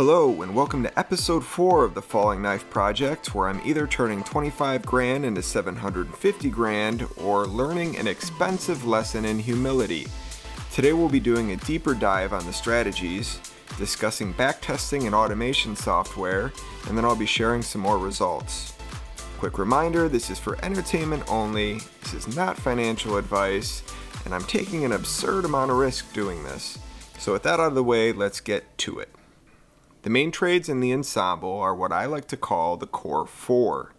Hello and welcome to episode 4 of the Falling Knife Project, where I'm either turning 25 grand into 750 grand or learning an expensive lesson in humility. Today we'll be doing a deeper dive on the strategies, discussing backtesting and automation software, and then I'll be sharing some more results. Quick reminder, this is for entertainment only, this is not financial advice, and I'm taking an absurd amount of risk doing this. So with that out of the way, let's get to it. The main trades in the ensemble are what I like to call the core 4.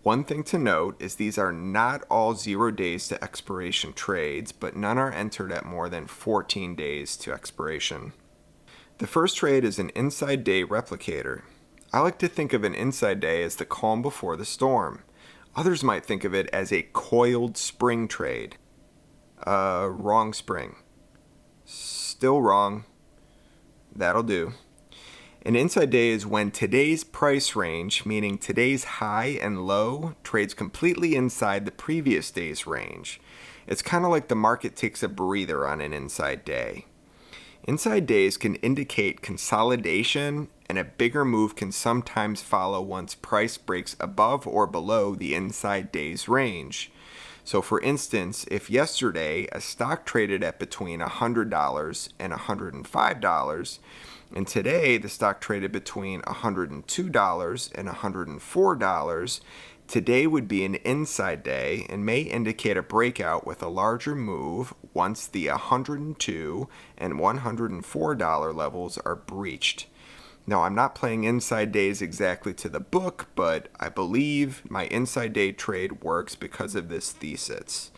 One thing to note is these are not all 0 days to expiration trades, but none are entered at more than 14 days to expiration. The first trade is an inside day replicator. I like to think of an inside day as the calm before the storm. Others might think of it as a coiled spring trade. Wrong spring. Still wrong. That'll do. An inside day is when today's price range, meaning today's high and low, trades completely inside the previous day's range. It's kind of like the market takes a breather on an inside day. Inside days can indicate consolidation, and a bigger move can sometimes follow once price breaks above or below the inside day's range. So for instance, if yesterday a stock traded at between $100 and $105, and today the stock traded between $102 and $104, today would be an inside day and may indicate a breakout with a larger move once the $102 and $104 levels are breached. Now, I'm not playing inside days exactly to the book, but I believe my inside day trade works because of this thesis.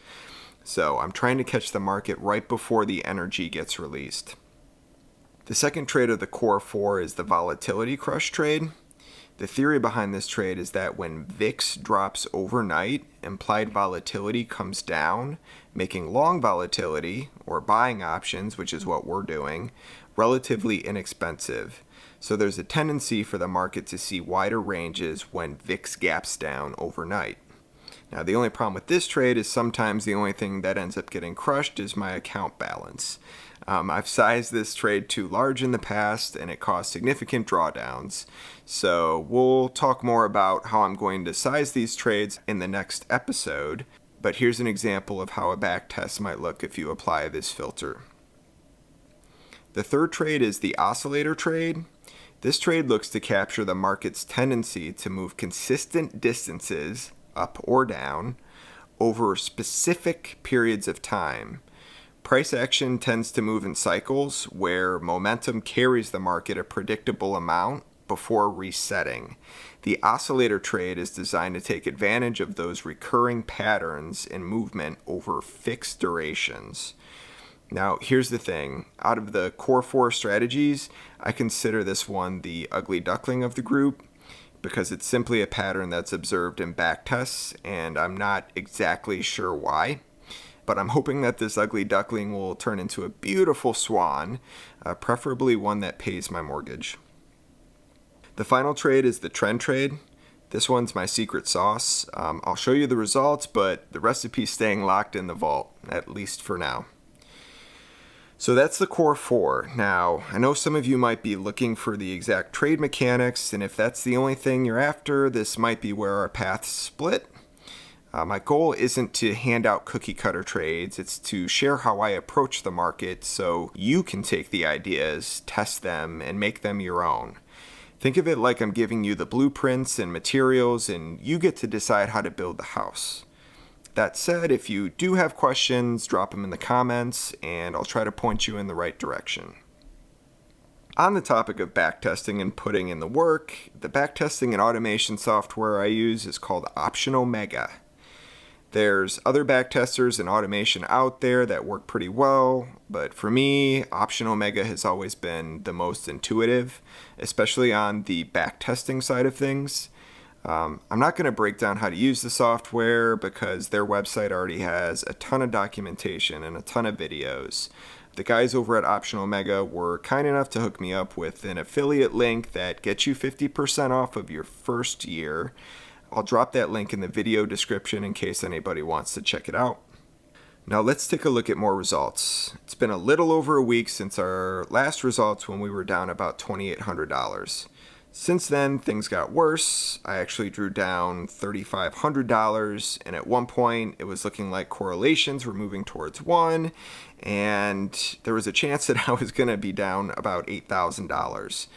So I'm trying to catch the market right before the energy gets released. The second trade of the core 4 is the volatility crush trade. The theory behind this trade is that when VIX drops overnight, implied volatility comes down, making long volatility, or buying options, which is what we're doing, relatively inexpensive. So there's a tendency for the market to see wider ranges when VIX gaps down overnight. Now, the only problem with this trade is sometimes the only thing that ends up getting crushed is my account balance. I've sized this trade too large in the past and it caused significant drawdowns. So we'll talk more about how I'm going to size these trades in the next episode. But here's an example of how a backtest might look if you apply this filter. The third trade is the Oscillator trade. This trade looks to capture the market's tendency to move consistent distances, up or down, over specific periods of time. Price action tends to move in cycles where momentum carries the market a predictable amount before resetting. The oscillator trade is designed to take advantage of those recurring patterns in movement over fixed durations. Now, here's the thing. Out of the core 4 strategies, I consider this one the ugly duckling of the group because it's simply a pattern that's observed in backtests, and I'm not exactly sure why. But I'm hoping that this ugly duckling will turn into a beautiful swan, preferably one that pays my mortgage. The final trade is the trend trade. This one's my secret sauce. I'll show you the results, but the recipe's staying locked in the vault, at least for now. So that's the core 4. Now, I know some of you might be looking for the exact trade mechanics, and if that's the only thing you're after, this might be where our paths split. My goal isn't to hand out cookie cutter trades, it's to share how I approach the market so you can take the ideas, test them, and make them your own. Think of it like I'm giving you the blueprints and materials, and you get to decide how to build the house. That said, if you do have questions, drop them in the comments, and I'll try to point you in the right direction. On the topic of backtesting and putting in the work, the backtesting and automation software I use is called Oscillator. There's other backtesters and automation out there that work pretty well, but for me, Oscillator has always been the most intuitive, especially on the backtesting side of things. I'm not going to break down how to use the software because their website already has a ton of documentation and a ton of videos. The guys over at Oscillator were kind enough to hook me up with an affiliate link that gets you 50% off of your first year. I'll drop that link in the video description in case anybody wants to check it out. Now let's take a look at more results. It's been a little over a week since our last results when we were down about $2,800. Since then, things got worse. I actually drew down $3,500, and at one point it was looking like correlations were moving towards 1, and there was a chance that I was going to be down about $8,000.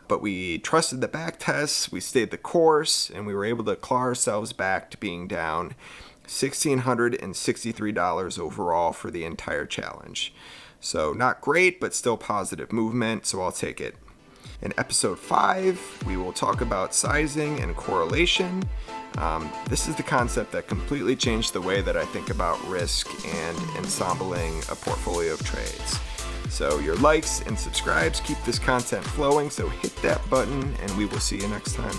But we trusted the back tests, we stayed the course, and we were able to claw ourselves back to being down $1,663 overall for the entire challenge. So not great, but still positive movement, so I'll take it. In episode 5, we will talk about sizing and correlation. This is the concept that completely changed the way that I think about risk and ensembling a portfolio of trades. So your likes and subscribes keep this content flowing, so hit that button and we will see you next time.